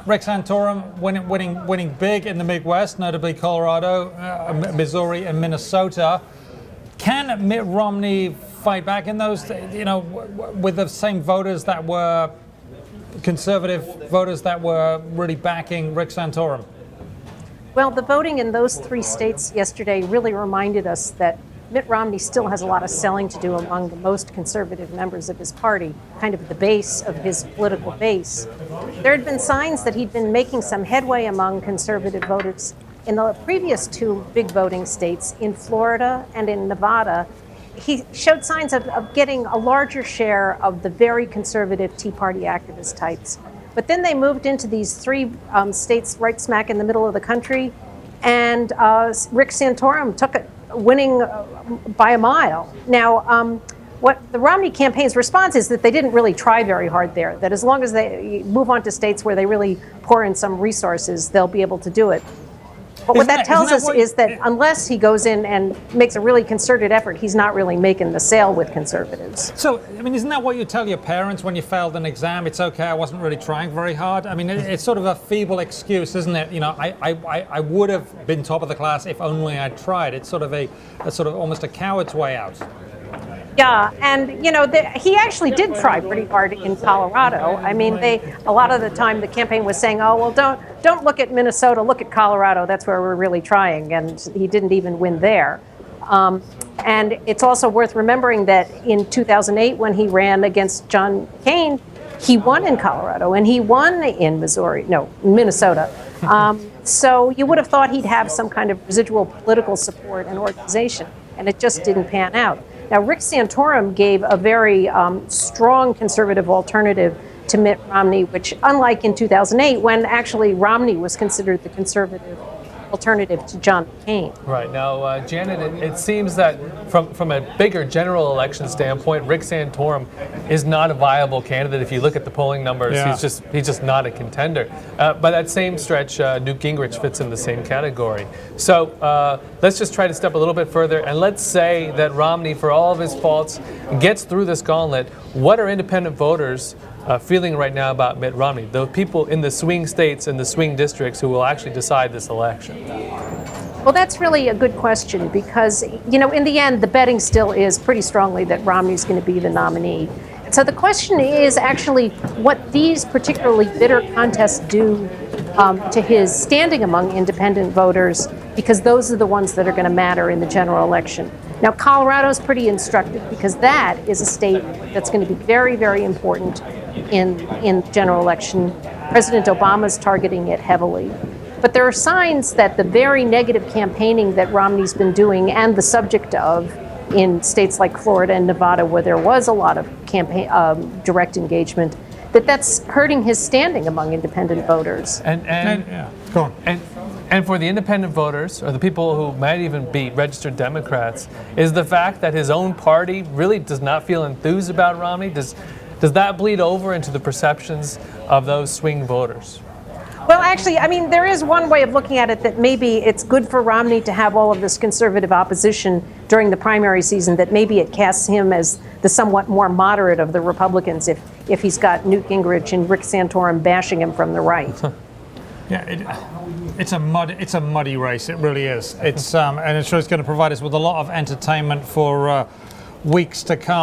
Rick Santorum winning big in the Midwest, notably Colorado, Missouri, and Minnesota. Can Mitt Romney fight back in those, with the same voters that were conservative voters that were really backing Rick Santorum? Well, the voting in those 3 states yesterday really reminded us that Mitt Romney still has a lot of selling to do among the most conservative members of his party, kind of the base of his political base. There had been signs that he'd been making some headway among conservative voters in the previous 2 big voting states, in Florida and in Nevada. He showed signs of getting a larger share of the very conservative Tea Party activist types. But then they moved into these 3 states right smack in the middle of the country, and Rick Santorum took it, winning by a mile. Now, what the Romney campaign's response is that they didn't really try very hard there, that as long as they move on to states where they really pour in some resources, they'll be able to do it. But what that tells us is that unless he goes in and makes a really concerted effort, he's not really making the sale with conservatives. So, isn't that what you tell your parents when you failed an exam? It's okay, I wasn't really trying very hard. It's sort of a feeble excuse, isn't it? I would have been top of the class if only I'd tried. It's sort of almost a coward's way out. Yeah, and he actually did try pretty hard in Colorado. A lot of the time the campaign was saying, "Oh, well, don't look at Minnesota, look at Colorado. That's where we're really trying." And he didn't even win there. And it's also worth remembering that in 2008, when he ran against John McCain, he won in Colorado and he won in Minnesota. So you would have thought he'd have some kind of residual political support and organization, and it just didn't pan out. Now, Rick Santorum gave a very strong conservative alternative to Mitt Romney, which, unlike in 2008, when actually Romney was considered the conservative alternative to John McCain. Right. Now, Janet, it seems that from a bigger general election standpoint, Rick Santorum is not a viable candidate. If you look at the polling numbers, yeah. he's just not a contender. By that same stretch, Newt Gingrich fits in the same category. So let's just try to step a little bit further, and let's say that Romney, for all of his faults, gets through this gauntlet. What are independent voters feeling right now about Mitt Romney, the people in the swing states and the swing districts who will actually decide this election? Well, that's really a good question because, in the end, the betting still is pretty strongly that Romney's going to be the nominee. So the question is actually what these particularly bitter contests do to his standing among independent voters, because those are the ones that are going to matter in the general election. Now, Colorado's pretty instructive because that is a state that's going to be very, very important in the general election. President Obama's targeting it heavily. But there are signs that the very negative campaigning that Romney's been doing and the subject of in states like Florida and Nevada, where there was a lot of campaign direct engagement, that's hurting his standing among independent voters. And for the independent voters, or the people who might even be registered Democrats, is the fact that his own party really does not feel enthused about Romney. Does that bleed over into the perceptions of those swing voters? Well, actually, there is one way of looking at it that maybe it's good for Romney to have all of this conservative opposition during the primary season, that maybe it casts him as the somewhat more moderate of the Republicans if he's got Newt Gingrich and Rick Santorum bashing him from the right. Yeah, it's a muddy race. It really is. And I'm sure it's going to provide us with a lot of entertainment for weeks to come.